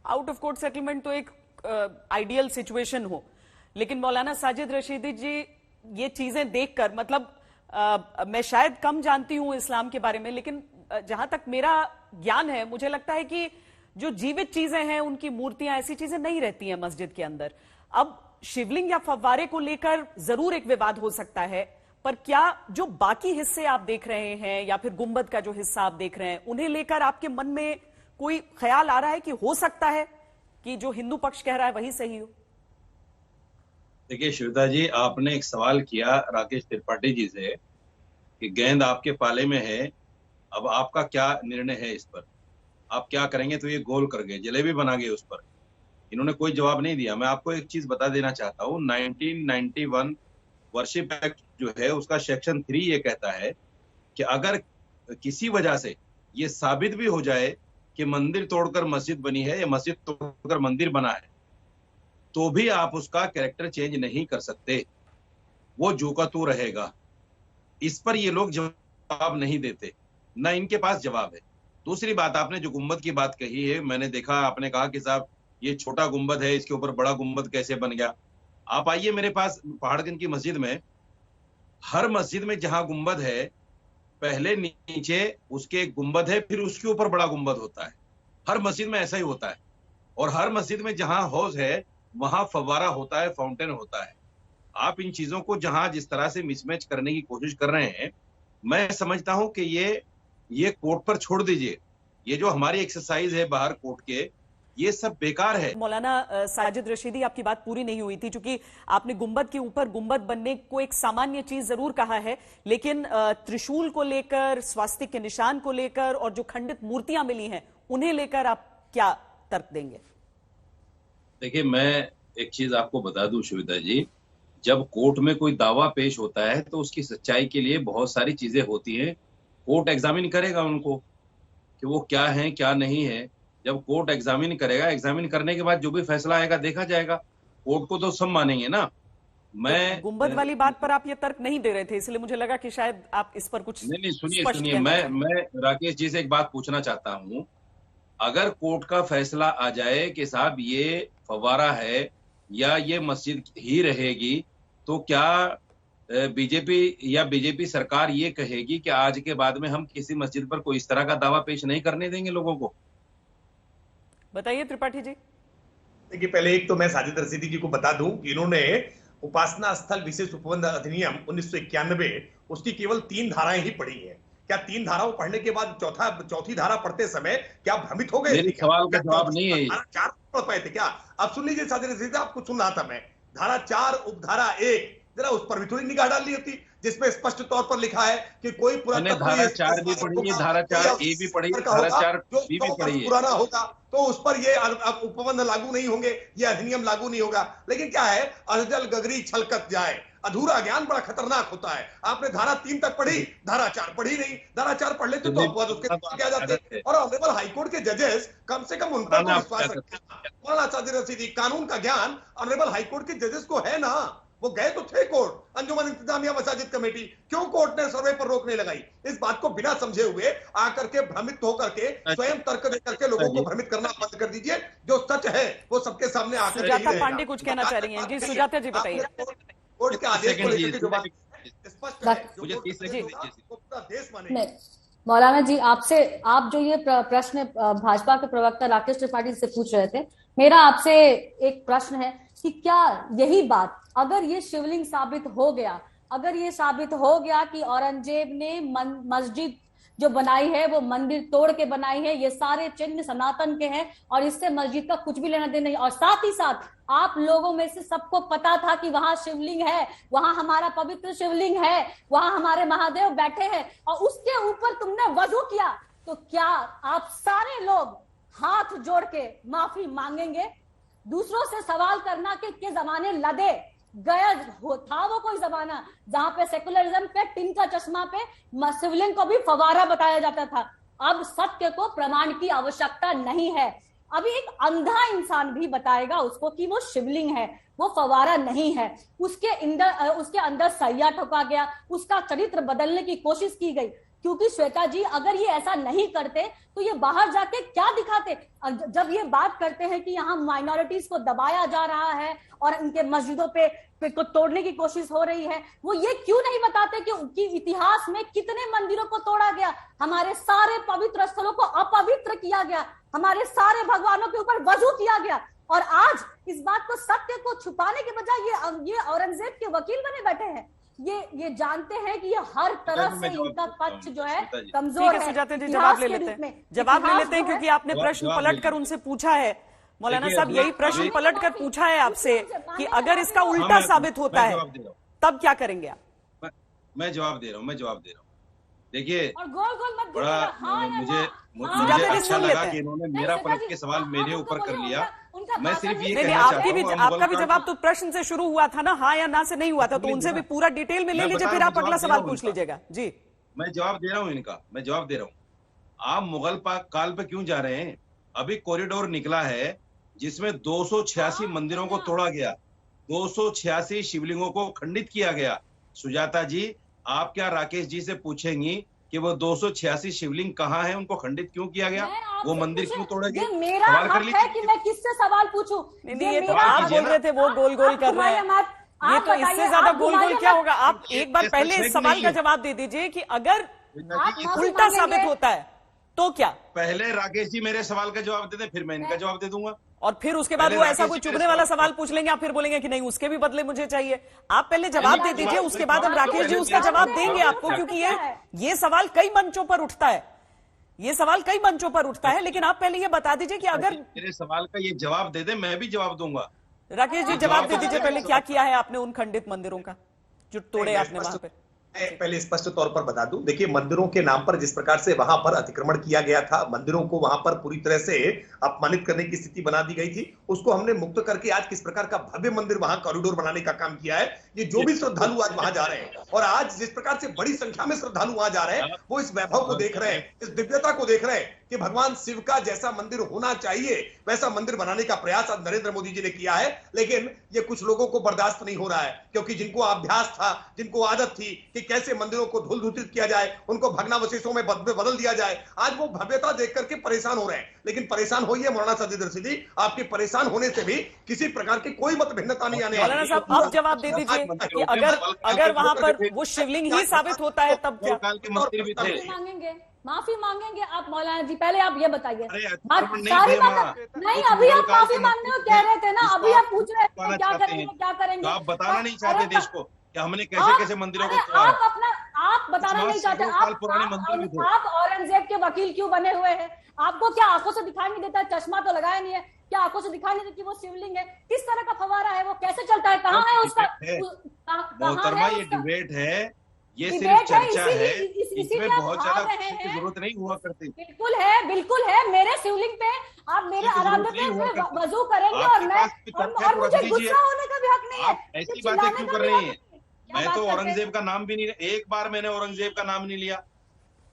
Speaker 1: आउट ऑफ कोर्ट सेटलमेंट तो एक आइडियल सिचुएशन हो, लेकिन मौलाना साजिद रशीदी जी, ये चीजें देखकर, मतलब मैं शायद कम जानती हूं इस्लाम के बारे में, लेकिन जहां तक मेरा ज्ञान है, मुझे लगता है कि जो जीवित चीजें हैं, उनकी मूर्तियां, ऐसी चीजें नहीं रहती हैं मस्जिद के अंदर। अब शिवलिंग या फव्वारे को लेकर जरूर एक विवाद हो सकता है, पर क्या जो बाकी हिस्से आप देख रहे हैं या फिर गुंबद का जो हिस्सा आप देख रहे हैं, उन्हें लेकर आपके मन में कोई ख्याल आ रहा है कि हो सकता है कि जो हिंदू पक्ष कह रहा है वही सही हो?
Speaker 11: देखिए श्वेता जी, आपने एक सवाल किया राकेश त्रिपाठी जी से कि गेंद आपके पाले में है, अब आपका क्या निर्णय है इस पर, आप क्या करेंगे? तो ये गोल कर गए, जलेबी बना गए उस पर। इन्होंने कोई जवाब नहीं दिया। मैं आपको एक चीज बता देना चाहता हूँ, 1991 वर्शिप एक्ट जो है उसका सेक्शन 3 ये कहता है कि अगर किसी वजह से ये साबित भी हो जाए कि मंदिर तोड़कर मस्जिद बनी है या मस्जिद तोड़कर मंदिर बना है, तो भी आप उसका कैरेक्टर चेंज नहीं कर सकते, वो जो का तू रहेगा। इस पर ये लोग जवाब नहीं देते, ना इनके पास जवाब है। दूसरी बात, आपने जो गुंबद की बात कही है, मैंने देखा आपने कहा कि साहब ये छोटा गुंबद है, इसके ऊपर बड़ा गुंबद कैसे बन गया। आप आइए मेरे पास पहाड़गंज की मस्जिद में, हर मस्जिद में जहां गुंबद है, पहले नीचे उसके एक गुंबद है, फिर उसके ऊपर बड़ा गुंबद होता है। हर मस्जिद में ऐसा ही होता है। और हर मस्जिद में जहां हौज है वहां फव्वारा होता है, फाउंटेन होता है। आप इन चीजों को जहां जिस तरह से मिसमैच करने की कोशिश कर रहे हैं, मैं समझता हूं कि ये कोर्ट पर छोड़ दीजिए। ये जो हमारी एक्सरसाइज है बाहर कोर्ट के, ये सब बेकार है।
Speaker 1: मौलाना साजिद रशीदी, आपकी बात पूरी नहीं हुई थी, क्योंकि आपने गुंबद के ऊपर गुंबद बनने को एक सामान्य चीज जरूर कहा है, लेकिन त्रिशूल को लेकर, स्वास्तिक के निशान को लेकर और जो खंडित मूर्तियां मिली हैं उन्हें लेकर आप क्या तर्क देंगे?
Speaker 11: देखिए, मैं एक चीज आपको बता दूं श्वेता जी, जब कोर्ट में कोई दावा पेश होता है तो उसकी सच्चाई के लिए बहुत सारी चीजें होती हैं। कोर्ट एग्जामिन करेगा उनको कि वो क्या है क्या नहीं है। जब कोर्ट एग्जामिन करेगा, एग्जामिन करने के बाद जो भी फैसला आएगा देखा जाएगा। कोर्ट को तो सब मानेंगे ना। मैं
Speaker 1: तो गुंबद वाली बात पर आप ये तर्क नहीं दे रहे थे, इसलिए मुझे लगा कि शायद आप इस पर कुछ
Speaker 11: नहीं, सुनिए, मैं राकेश जी से एक बात पूछना चाहता हूँ। अगर कोर्ट का फैसला आ जाए कि साहब ये फव्वारा है या ये मस्जिद ही रहेगी, तो क्या बीजेपी सरकार ये कहेगी कि आज के बाद में हम किसी मस्जिद पर कोई इस तरह का दावा पेश नहीं करने देंगे लोगों को?
Speaker 1: बताइए त्रिपाठी जी।
Speaker 10: देखिए, पहले एक तो मैं साजिद रशीदी जी को बता दूं कि इन्होंने उपासना स्थल विशेष उपबंध अधिनियम 1991 उसकी केवल 3 धाराएं ही पढ़ी है। क्या 3 धाराओं पढ़ने के बाद चौथी धारा पढ़ते समय क्या भ्रमित हो गए?
Speaker 11: मेरे सवाल का जवाब नहीं है।
Speaker 10: 4 पढ़ पाए थे क्या? अब सुन लीजिए साजिद रशीदी, आपको सुन रहा था मैं। धारा 4 उपधारा 1 जरा उस पर भी थोड़ी निगाह डाल ली होती, जिसमें स्पष्ट तौर पर लिखा है कि कोई
Speaker 11: धारा 4 भी पढ़ी है, धारा 4A भी पढ़ी है, धारा 4B भी पढ़ी है।
Speaker 10: पुराना होगा तो उस पर ये उपबंध लागू नहीं होंगे, ये अधिनियम लागू नहीं होगा। लेकिन क्या है, अजल गगरी छलकत जाए, अधूरा ज्ञान बड़ा खतरनाक होता है। आपने धारा 3 तक पढ़ी, धारा 4 पढ़ी नहीं। धारा 4 पढ़ लेते तो अपवाद उसके क्या जाते। और ऑनरेबल हाईकोर्ट के जजेस कम से कम उन पर विश्वास रखते हैं। मौलाना साजिद रशीदी, कानून का ज्ञान ऑनरेबल हाईकोर्ट के जजेस को है ना। वो गए तो थे कोर्ट, अंजुमन इंतजामिया मसाजिद कमेटी, क्यों कोर्ट ने सर्वे पर रोक नहीं लगाई? इस बात को बिना समझे हुए आकर के भ्रमित होकर के स्वयं तर्क देकर के लोगों को भ्रमित करना बंद कर दीजिए। जो सच है वो सबके सामने आकर
Speaker 1: सुजाता पांडे कुछ कहना चाह रही हैं। जी सुजाता जी बताइए।
Speaker 10: कोर्ट के आदेश को लेकर जो बात स्पष्ट है,
Speaker 11: मुझे 30 सेकंड
Speaker 10: पूरा देश माने।
Speaker 12: मौलाना जी, आपसे आप जो ये प्रश्न भाजपा के प्रवक्ता राकेश त्रिपाठी से पूछ रहे थे, मेरा आपसे एक प्रश्न है कि क्या यही बात, अगर ये शिवलिंग साबित हो गया, अगर ये साबित हो गया कि औरंगजेब ने मस्जिद जो बनाई है वो मंदिर तोड़ के बनाई है, ये सारे चिन्ह सनातन के हैं और इससे मस्जिद का कुछ भी लेना देना नहीं, और साथ ही साथ आप लोगों में से सबको पता था कि वहां शिवलिंग है, वहां हमारा पवित्र शिवलिंग है, वहां हमारे महादेव बैठे हैं, और उसके ऊपर तुमने वजू किया, तो क्या आप सारे लोग हाथ जोड़ के माफी मांगेंगे? दूसरों से सवाल करना कि जमाने लदे गया था वो कोई जमाना जहां पे सेकुलरिज्म पे टिन का चश्मा पे शिवलिंग को भी फवारा बताया जाता था। अब सत्य को प्रमाण की आवश्यकता नहीं है। अभी एक अंधा इंसान भी बताएगा उसको कि वो शिवलिंग है, वो फवारा नहीं है। उसके अंदर सैया ठोका गया, उसका चरित्र बदलने की कोशिश की गई, क्योंकि श्वेता जी अगर ये ऐसा नहीं करते तो ये बाहर जाके क्या दिखाते? जब ये बात करते हैं कि यहाँ माइनॉरिटीज को दबाया जा रहा है और इनके मस्जिदों पे को तोड़ने की कोशिश हो रही है, वो ये क्यों नहीं बताते कि इतिहास में कितने मंदिरों को तोड़ा गया, हमारे सारे पवित्र स्थलों को अपवित्र किया गया, हमारे सारे भगवानों के ऊपर वजू किया गया, और आज इस बात को, सत्य को छुपाने के बजाय ये औरंगजेब के वकील बने बैठे हैं। ये जानते हैं कि ये हर तरह से इनका पक्ष जो है कमजोर है।
Speaker 1: सुजाता जी जवाब ले लेते हैं, क्योंकि आपने प्रश्न पलटकर उनसे पूछा है। मौलाना साहब, यही प्रश्न पलटकर पूछा है आपसे कि अगर इसका उल्टा साबित होता है तब क्या करेंगे आप?
Speaker 11: मैं जवाब दे रहा हूँ। देखिए,
Speaker 12: और गोल गोल मत
Speaker 11: मुझे अच्छा लगा कि इन्होंने मेरा पलट के सवाल मेरे ऊपर कर लिया। मैं सिर्फ ये कहना चाहता हूं,
Speaker 1: आपका भी जवाब तो प्रश्न से शुरू हुआ था ना, हाँ या ना से नहीं हुआ था, तो उनसे भी पूरा डिटेल में ले लीजिए, फिर आप अगला सवाल पूछ लीजिएगा। जी
Speaker 11: मैं जवाब दे रहा हूँ। आप मुगल काल पे क्यों जा रहे हैं? अभी कॉरिडोर निकला है जिसमें 286 मंदिरों को तोड़ा गया, 286 शिवलिंगों को खंडित किया गया। सुजाता जी, आप क्या राकेश जी से पूछेंगी कि वो 286 शिवलिंग कहाँ है, उनको खंडित क्यों किया गया, वो मंदिर क्यों तोड़े गए?
Speaker 12: मेरा हक है कि मैं किससे सवाल पूछूं?
Speaker 1: ये तो आप बोल रहे थे, वो गोल गोल कर रहे हैं, ये तो इससे ज्यादा गोल गोल क्या होगा? आप एक बार पहले इस सवाल का जवाब दे दीजिए कि अगर उल्टा साबित होता है तो क्या?
Speaker 11: पहले राकेश जी मेरे सवाल का जवाब दे दें, फिर मैं इनका जवाब दे दूंगा,
Speaker 1: और फिर उसके बाद वो ऐसा कोई चुभने वाला सवाल पूछ लेंगे, आप फिर बोलेंगे कि नहीं उसके भी बदले मुझे चाहिए। आप पहले जवाब दे दीजिए, उसके बाद हम राकेश जी उसका जवाब देंगे आपको, क्योंकि ये सवाल कई मंचों पर उठता है। ये सवाल कई मंचों पर उठता है, लेकिन आप पहले ये बता दीजिए कि अगर
Speaker 11: मेरे सवाल का ये जवाब दे दे, मैं भी जवाब दूंगा।
Speaker 1: राकेश जी जवाब दे दीजिए पहले, क्या किया है आपने उन खंडित मंदिरों का जो तोड़े आपने वहां पे?
Speaker 10: पहले स्पष्ट तौर पर बता दूं, देखिए मंदिरों के नाम पर जिस प्रकार से वहां पर अतिक्रमण किया गया था, मंदिरों को वहां पर पूरी तरह से अपमानित करने की स्थिति बना दी गई थी, उसको हमने मुक्त करके आज किस प्रकार का भव्य मंदिर वहां कॉरिडोर बनाने का काम किया है। ये जो भी श्रद्धालु आज वहां जा रहे हैं और आज जिस प्रकार से बड़ी संख्या में श्रद्धालु वहां जा रहे हैं, वो इस वैभव को देख रहे हैं, इस दिव्यता को देख रहे हैं कि भगवान शिव का जैसा मंदिर होना चाहिए वैसा मंदिर बनाने का प्रयास आज नरेंद्र मोदी जी ने किया है। लेकिन ये कुछ लोगों को बर्दाश्त नहीं हो रहा है, क्योंकि जिनको अभ्यास था, जिनको आदत थी कि कैसे मंदिरों को धूल-धूलित किया जाए, उनको भग्नावशेषों में बदल दिया जाए, आज वो भव्यता देख करके परेशान हो रहे हैं। लेकिन परेशान होइए मौलाना सज्जद रशीदी, आपके परेशान होने से भी किसी प्रकार की कोई मत भिन्नता नहीं आने वाली।
Speaker 1: मौलाना साहब आप जवाब दे दीजिए कि अगर वहां पर वो शिवलिंग ही साबित होता है तब क्या?
Speaker 12: माफी मांगेंगे आप मौलाना जी? पहले आप ये बताइए।
Speaker 11: सारी
Speaker 12: नहीं, अभी आप माफी मांगने को कह रहे थे ना, अभी आप पूछ रहे थे क्या करेंगे क्या करेंगे।
Speaker 11: आप बताना नहीं चाहते देश को कि हमने कैसे कैसे मंदिरों को तोड़ा?
Speaker 12: आप बताना नहीं चाहते। आप औरंगजेब के वकील क्यों बने हुए हैं? आपको क्या आंखों से दिखाई नहीं देता? चश्मा तो लगाया नहीं है, क्या आंखों से दिखाई नहीं देती कि वो शिवलिंग है? किस तरह का फवारा है वो? कैसे चलता है? कहाँ है उसका?
Speaker 11: मोहतरमा ये डिबेट है, ये सिर्फ चर्चा है, इसमें बहुत ज्यादा की जरूरत नहीं हुआ करती।
Speaker 12: बिल्कुल है। मेरे शिवलिंग पे आप मेरे आराधना पे वजू करेंगे और मुझे गुस्सा होने का भी हक नहीं है।
Speaker 11: ऐसी बातें क्यों कर रही हैं? मैं तो औरंगजेब का नाम भी नहीं, एक बार मैंने औरंगजेब का नाम नहीं लिया,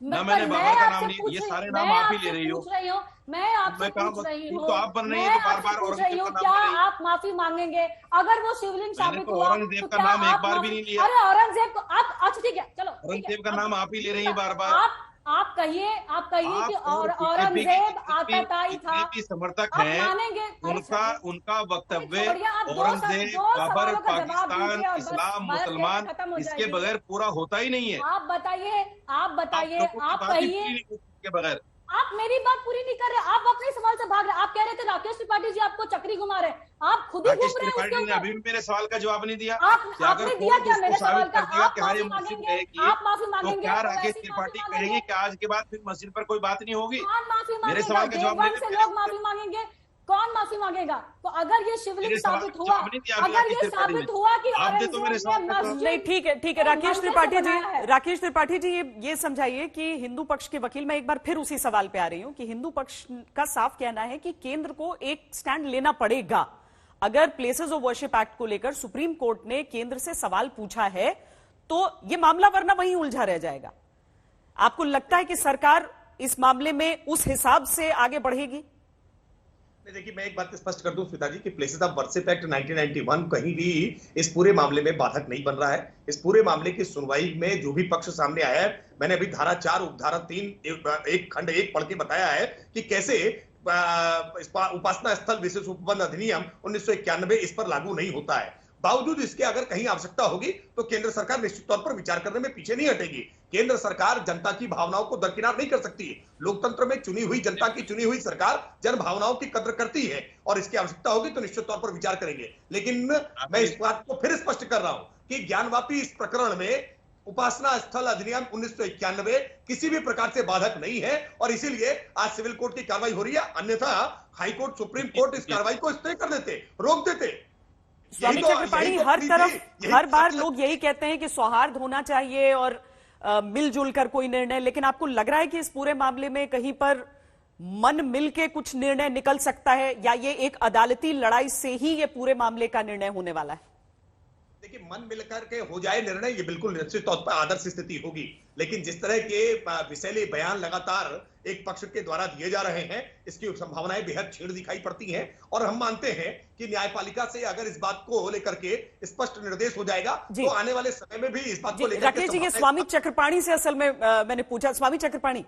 Speaker 11: ना मैंने बाबर का नाम नहीं। ये सारे नाम आप ही ले रही हो।
Speaker 12: मैं आपसे पूछ रही हूँ,
Speaker 11: तो आप बन रही है बार बार औरंगजेब का
Speaker 12: क्या आप माफी मांगेंगे अगर वो शिवलिंग साबित हुआ?
Speaker 11: औरंगजेब का नाम एक बार भी नहीं लिया।
Speaker 12: अरे औरंगजेब को आप, अच्छा ठीक है, चलो
Speaker 11: औरंगजेब का नाम आप ही ले रही है बार बार।
Speaker 12: आप कहिए कि औरंगजेब आताताई था,
Speaker 11: समर्थक है, उनका वक्तव्य औरंगजेब, बाबर, पाकिस्तान, इस्लाम, मुसलमान, इसके बगैर पूरा होता ही नहीं है।
Speaker 12: आप बताइए, आप कहिए
Speaker 11: के बगैर।
Speaker 12: आप मेरी बात पूरी नहीं कर रहे, आप अपने सवाल से भाग रहे। आप कह रहे थे राकेश त्रिपाठी जी आपको चक्री घुमा रहे, आप खुद ही घूम रहे हैं।
Speaker 11: ने अभी भी मेरे सवाल का जवाब नहीं दिया।
Speaker 12: आपने दिया क्या मेरे सवाल का? आप माफी मांगेंगे?
Speaker 11: तो क्या राकेश त्रिपाठी कहेंगे कि आज के बाद फिर मस्जिद पर कोई बात नहीं होगी?
Speaker 12: कौन माफी मांगेगा?
Speaker 11: मेरे सवाल का जवाब
Speaker 12: से लोग माफी मांगेंगे, कौन माफी मांगेगा? तो अगर ये शिवलिंग साबित हुआ, अगर ये साबित हुआ कि
Speaker 1: नहीं, ठीक है राकेश त्रिपाठी जी ये समझाइए कि हिंदू पक्ष के वकील, मैं एक बार फिर उसी सवाल पे आ रही हूं कि हिंदू पक्ष का साफ कहना है कि केंद्र को एक स्टैंड लेना पड़ेगा। अगर प्लेसेस ऑफ वर्शिप एक्ट को लेकर सुप्रीम कोर्ट ने केंद्र से सवाल पूछा है तो ये मामला वरना वहीं उलझा रह जाएगा। आपको लगता है कि सरकार इस मामले में उस हिसाब से आगे बढ़ेगी?
Speaker 10: देखिए मैं एक बात स्पष्ट कर दूं स्मिता जी कि प्लेसेस ऑफ वर्शिप एक्ट 1991 कहीं भी इस पूरे मामले में बाधक नहीं बन रहा है। इस पूरे मामले की सुनवाई में जो भी पक्ष सामने आया है, मैंने अभी धारा 4 उपधारा 3 एक खंड 1 पढ़ के बताया है कि कैसे उपासना स्थल विशेष उपबंध अधिनियम 1991 इस पर लागू नहीं होता है। बावजूद इसके अगर कहीं आवश्यकता होगी तो केंद्र सरकार निश्चित तौर पर विचार करने में पीछे नहीं हटेगी। केंद्र सरकार जनता की भावनाओं को दरकिनार नहीं कर सकती। लोकतंत्र में चुनी हुई जनता की चुनी हुई सरकार जन भावनाओं की कद्र करती है और इसकी आवश्यकता होगी तो निश्चित तौर पर विचार करेंगे। लेकिन मैं इस बात को फिर स्पष्ट कर रहा हूं कि ज्ञानवापी इस प्रकरण में उपासना स्थल अधिनियम 1991 किसी भी प्रकार से बाधक नहीं है और इसीलिए आज सिविल कोर्ट की कार्रवाई हो रही है। अन्यथा हाईकोर्ट, सुप्रीम कोर्ट इस कार्रवाई को स्टे कर देते, रोक देते।
Speaker 1: स्वामी चक्रपाणी, हर तरफ हर बार लोग यही कहते हैं कि सौहार्द होना चाहिए और मिलजुल कर कोई निर्णय, लेकिन आपको लग रहा है कि इस पूरे मामले में कहीं पर मन मिल के कुछ निर्णय निकल सकता है या ये एक अदालती लड़ाई से ही ये पूरे मामले का निर्णय होने वाला है?
Speaker 10: देखिए मन मिलकर के हो जाए निर्णय, ये बिल्कुल निश्चित तौर पर आदर्श स्थिति होगी। लेकिन जिस तरह के विषैले बयान लगातार एक पक्ष के द्वारा दिए जा रहे हैं, इसकी संभावनाएं बेहद छीड़ दिखाई पड़ती हैं और हम मानते हैं कि न्यायपालिका से अगर इस बात को लेकर के स्पष्ट निर्देश हो जाएगा तो आने वाले समय में भी इस बात को लेकर
Speaker 1: राकेश जी, ये स्वामी चक्रपाणी से असल में मैंने पूछा। स्वामी चक्रपाणी,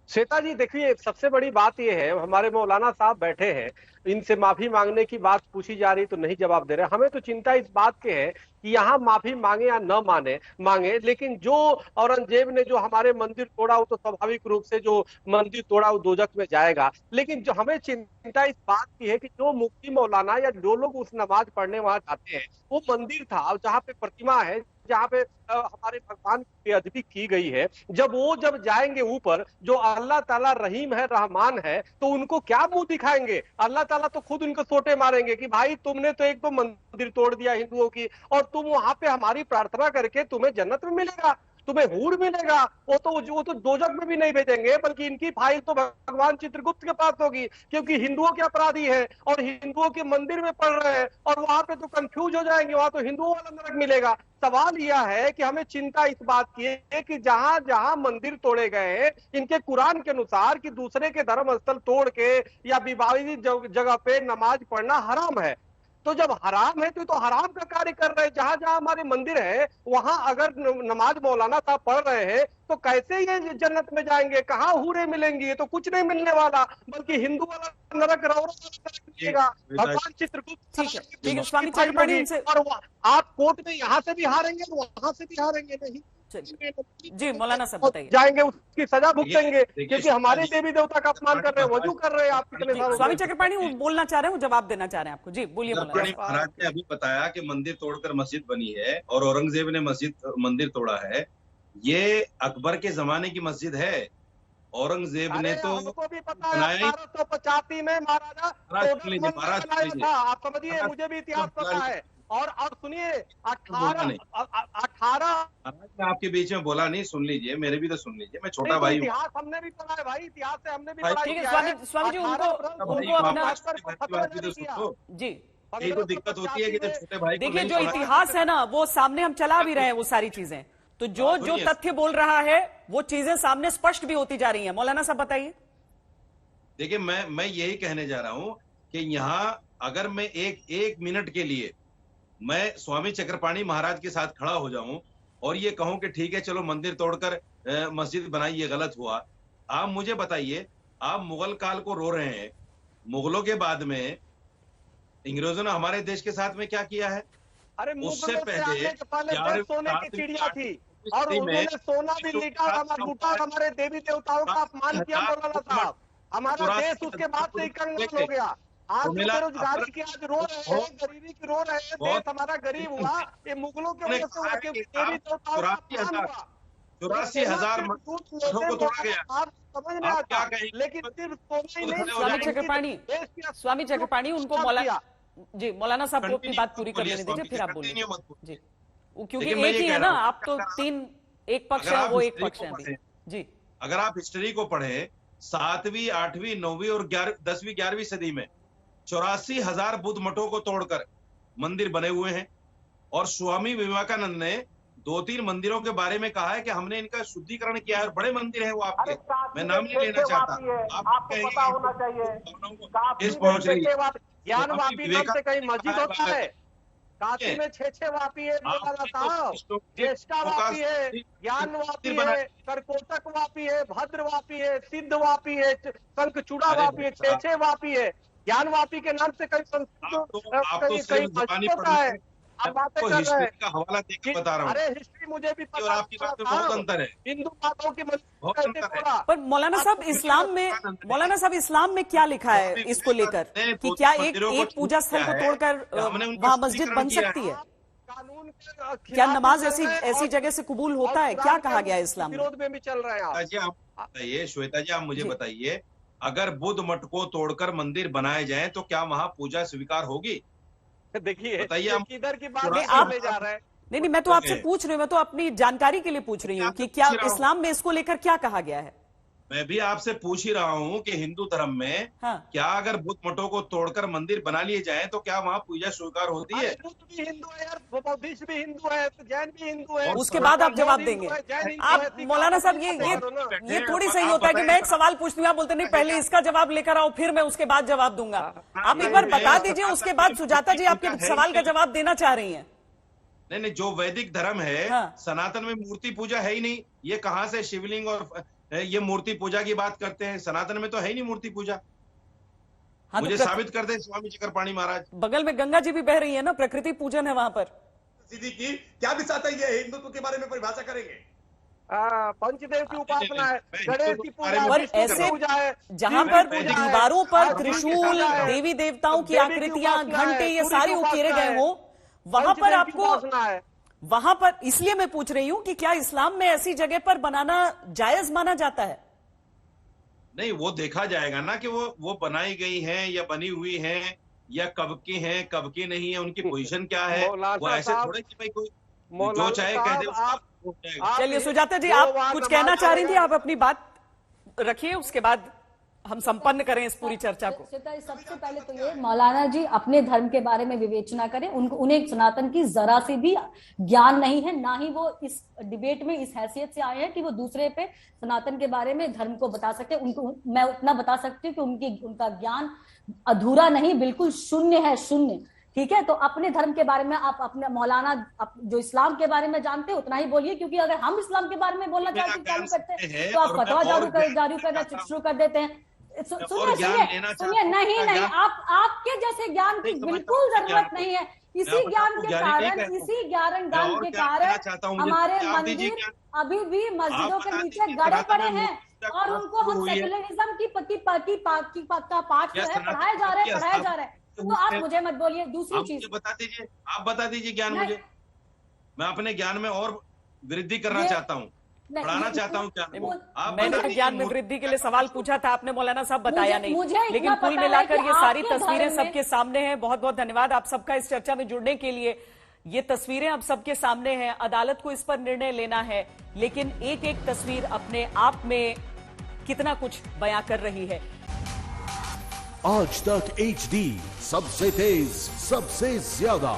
Speaker 6: श्वेता जी देखिए सबसे बड़ी बात यह है, हमारे मौलाना साहब बैठे हैं, इनसे माफी मांगने की बात पूछी जा रही तो नहीं जवाब दे रहे। हमें तो चिंता इस बात की है कि यहाँ माफी मांगे या न मांगे, लेकिन जो औरंगजेब ने जो हमारे मंदिर तोड़ा वो तो स्वाभाविक रूप से जो मंदिर तोड़ा वो दोजख में जाएगा। लेकिन जो हमें चिंता इस बात की है कि जो मुफ्ती मौलाना या जो लोग उस नमाज पढ़ने वहां जाते हैं, वो मंदिर था जहाँ पे प्रतिमा है, जहाँ पे हमारे भगवान की बेअदबी की गई है, जब जाएंगे ऊपर, जो अल्लाह ताला रहीम है, रहमान है, तो उनको क्या मुंह दिखाएंगे? अल्लाह ताला तो खुद उनको सोटे मारेंगे कि भाई तुमने तो एक दो मंदिर तोड़ दिया हिंदुओं की, और तुम वहां पे हमारी प्रार्थना करके तुम्हें जन्नत में मिलेगा, तुम्हें हूर मिलेगा। वो तो दोजख में भी नहीं भेजेंगे, बल्कि इनकी फाइल तो भगवान चित्रगुप्त के पास होगी, क्योंकि हिंदुओं के अपराधी हैं और हिंदुओं के मंदिर में पढ़ रहे हैं, और वहां पे तो कंफ्यूज हो जाएंगे, वहां तो हिंदुओं वाला नरक मिलेगा। सवाल यह है कि हमें चिंता इस बात की है कि जहां जहां मंदिर तोड़े गए हैं, इनके कुरान के अनुसार कि दूसरे के धर्म स्थल तोड़ के या विवादित जगह पे नमाज पढ़ना हराम है। तो जब हराम है तो हराम का कार्य कर रहे हैं। जहां जहां हमारे मंदिर है वहां अगर नमाज मौलाना साहब पढ़ रहे हैं तो कैसे ये जन्नत में जाएंगे? कहाँ हूरें मिलेंगी? ये तो कुछ नहीं मिलने वाला, बल्कि हिंदू वाला नरक मिलेगा। भगवान चित्रगुप्त
Speaker 1: ठीक है स्वामी चक्रपाणी उनसे,
Speaker 6: और आप कोर्ट में यहाँ से भी हारेंगे और वहां से भी हारेंगे नहीं।
Speaker 1: जी मौलाना साहब बताइए।
Speaker 6: जाएंगे उसकी सजा भुगतेंगे, क्योंकि हमारे देवी देवता का अपमान कर रहे हैं, वजू कर रहे हैं। आप कितने साल?
Speaker 1: स्वामी चक्रपाणी वो बोलना चाह रहे हैं, जवाब देना चाह रहे हैं आपको। जी बोलिए।
Speaker 11: महाराज ने अभी बताया कि मंदिर तोड़कर मस्जिद बनी है और औरंगजेब ने मंदिर तोड़ा है। ये अकबर के जमाने की मस्जिद है। औरंगजेब ने तो
Speaker 6: बनाया 1885 में महाराजा। आप समझिए, मुझे भी इतिहास पता है। और सुनिए, 18
Speaker 11: मैं आपके बीच में बोला नहीं, सुन लीजिए, मेरे भी तो सुन लीजिए, मैं छोटा भाई हूँ।
Speaker 6: इतिहास हमने भी पढ़ा है भाई, इतिहास से हमने भी पढ़ा है।
Speaker 1: स्वामी जी उनको अपना जी
Speaker 11: यही तो दिक्कत होती है कि छोटे भाई।
Speaker 1: देखिए जो इतिहास है ना वो सामने हम चला भी रहे हैं वो सारी चीजें, तो जो तथ्य बोल रहा है वो चीजें सामने स्पष्ट भी होती जा रही हैं। मौलाना साहब बताइए।
Speaker 11: देखिए मैं यही कहने जा रहा हूं कि यहाँ अगर मैं एक मिनट के लिए मैं स्वामी चक्रपाणी महाराज के साथ खड़ा हो जाऊं और ये कहूं कि ठीक है चलो मंदिर तोड़कर मस्जिद बनाई, ये गलत हुआ। आप मुझे बताइए, आप मुगल काल को रो रहे हैं, मुगलों के बाद में अंग्रेजों ने हमारे देश के साथ में क्या किया है?
Speaker 6: अरे
Speaker 11: उससे पहले
Speaker 6: सोने की चिड़िया थी और उन्होंने सोना भी लूटा, हमारे देवी देवताओं का अपमान किया। मौलाना साहब, हमारा देश उसके बाद से कंगाल हो गया। आज बेरोजगारी की आज रो रहे हैं, गरीबी की रो रहे हैं, देश हमारा गरीब हुआ, ये मुगलों के वजह से हुआ। देवी देवताओं का अपमान हुआ।
Speaker 11: 84,000 को तोड़ा गया।
Speaker 6: आप समझ में आता, लेकिन सिर्फ सोना ही नहीं।
Speaker 1: स्वामी चक्रपाणी उनको जी मौलाना साहब को अपनी बात पूरी कर लेने दीजिए, फिर आप बोलिए जी, क्योंकि एक ही है ना, आप तो एक पक्ष है, वो एक पक्ष है जी।
Speaker 11: अगर आप हिस्ट्री को पढ़े, 7वीं 8वीं 9वीं और 10वीं 11वीं सदी में 84,000 बुद्ध मठों को तोड़कर मंदिर बने हुए हैं। और स्वामी विवेकानंद ने 2-3 मंदिरों के बारे में कहा है कि हमने इनका शुद्धिकरण किया है और बड़े मंदिर हैं वो आपके, मैं नाम नहीं लेना चाहता,
Speaker 6: आपको पता होना चाहिए।
Speaker 11: इस पहुंच रही है।
Speaker 6: ज्ञान वापी नाम से कहीं मस्जिद होता है? काशी में 6 वापी है मौलाना साहब, ज्येष्ठा वापी है, ज्ञान वापी है, करकोटक वापी है, भद्र वापी है, सिद्ध वापी है, शंखचूड़ा वापी है, 6 वापी है। ज्ञान वापी के नाम से कहीं मस्जिद होता है? आप बातें कर रहे हैं,
Speaker 11: का हवाला देकर बता रहा हूँ।
Speaker 6: अरे हिस्ट्री मुझे भी पता,
Speaker 11: आपकी बात में बहुत अंतर है।
Speaker 6: हिंदू बातों की
Speaker 1: पर मौलाना साहब इस्लाम में क्या लिखा है इसको लेकर कि क्या एक पूजा स्थल को तोड़कर वहां मस्जिद बन सकती है? क्या नमाज ऐसी जगह से कबूल होता है? क्या कहा गया है इस्लाम में?
Speaker 6: विरोध में भी चल रहे हैं
Speaker 11: आप बताइए, श्वेता जी आप मुझे बताइए, अगर बुद्ध मठ को तोड़कर मंदिर बनाए जाए तो क्या वहां पूजा स्वीकार होगी?
Speaker 6: देखिए
Speaker 11: बताइए,
Speaker 6: किधर की बात
Speaker 1: आप
Speaker 6: ले जा रहे हैं?
Speaker 1: नहीं, मैं तो आपसे पूछ रही हूँ, मैं तो अपनी जानकारी के लिए पूछ रही हूँ कि क्या इस्लाम में इसको लेकर क्या कहा गया है?
Speaker 11: मैं भी आपसे पूछ ही रहा हूँ कि हिंदू धर्म में क्या अगर बुद्ध मठों को तोड़कर मंदिर बना लिए जाए तो क्या वहाँ पूजा स्वीकार होती है?
Speaker 6: बुद्ध भी हिंदू है यार, बौद्धिस्ट भी हिंदू है, जैन भी हिंदू है।
Speaker 1: उसके बाद आप जवाब देंगे। आप मौलाना साहब ये थोड़ी सही होता है कि मैं एक सवाल पूछती हूँ, आप बोलते नहीं पहले इसका जवाब लेकर आओ फिर मैं उसके बाद जवाब दूंगा। आप एक बार बता दीजिए, उसके बाद सुजाता जी आपके सवाल का जवाब देना चाह रही है।
Speaker 11: नहीं, जो वैदिक धर्म है, सनातन में मूर्ति पूजा है ही नहीं। ये कहाँ से शिवलिंग और ये मूर्ति पूजा की बात करते हैं? सनातन में तो है ही नहीं मूर्ति पूजा। मुझे साबित कर दे स्वामी चक्रपाणी महाराज।
Speaker 1: बगल में गंगा जी भी बह रही है ना, प्रकृति पूजन है वहां पर।
Speaker 2: सीधी की क्या दिखाता है? ये हिंदुत्व के बारे में परिभाषा करेंगे।
Speaker 6: पंचदेव की उपासना है, गणेश की पूजा,
Speaker 1: और ऐसे जहां पर दीवारों पर त्रिशूल, देवी देवताओं की आकृतियां, घंटे, ये सारे उकेरे गए हो, वहां पर आपको वहां पर इसलिए मैं पूछ रही हूं कि क्या इस्लाम में ऐसी जगह पर बनाना जायज माना जाता है?
Speaker 11: नहीं, वो देखा जाएगा ना कि वो बनाई गई हैं या बनी हुई हैं या कब की हैं, कब की नहीं है, उनकी पोजीशन क्या है। वो ऐसे थोड़े कि भाई कोई जो चाहे कह दे।
Speaker 1: चलिए सुजाता जी, आप कुछ कहना चाह रही थी, आप अपनी बात रखिए, उसके बाद हम संपन्न करें इस पूरी चर्चा को।
Speaker 12: सबसे पहले तो ये मौलाना जी अपने धर्म के बारे में विवेचना करें। उन्हें सनातन की जरा से भी ज्ञान नहीं है, ना ही वो इस डिबेट में इस हैसियत से आए हैं कि वो दूसरे पे सनातन के बारे में धर्म को बता सकते। उनको मैं उतना बता सकती हूँ कि उनका ज्ञान अधूरा नहीं, बिल्कुल शून्य है, शून्य। ठीक है, तो अपने धर्म के बारे में आप अपने मौलाना जो इस्लाम के बारे में जानते हैं उतना ही बोलिए, क्योंकि अगर हम इस्लाम के बारे में बोलना चालू करते हैं तो आप फतवा जारी करना शुरू कर देते हैं। सुनिए, नहीं, आपके जैसे ज्ञान की बिल्कुल जरूरत नहीं है। इसी ज्ञान के कारण हमारे मंदिर अभी भी मस्जिदों के नीचे गड़े पड़े हैं और उनको हम सेकुलरिज्म की पाठ जो है पढ़ाए जा रहे हैं। तो आप मुझे मत बोलिए। दूसरी चीज
Speaker 11: आप बता दीजिए ज्ञान मुझे। मैं अपने ज्ञान में और वृद्धि करना चाहता हूँ, पढ़ाना चाहता हूँ।
Speaker 1: मैंने तो ज्ञान में वृद्धि के लिए सवाल पूछा था, आपने मौलाना साहब बताया नहीं। लेकिन कुल मिलाकर ये सारी तस्वीरें सबके सामने हैं। बहुत बहुत धन्यवाद आप सबका इस चर्चा में जुड़ने के लिए। ये तस्वीरें अब सबके सामने हैं, अदालत को इस पर निर्णय लेना है, लेकिन एक एक तस्वीर अपने आप में कितना कुछ बयां कर रही है।
Speaker 8: आज तक HD, सबसे तेज, सबसे ज्यादा।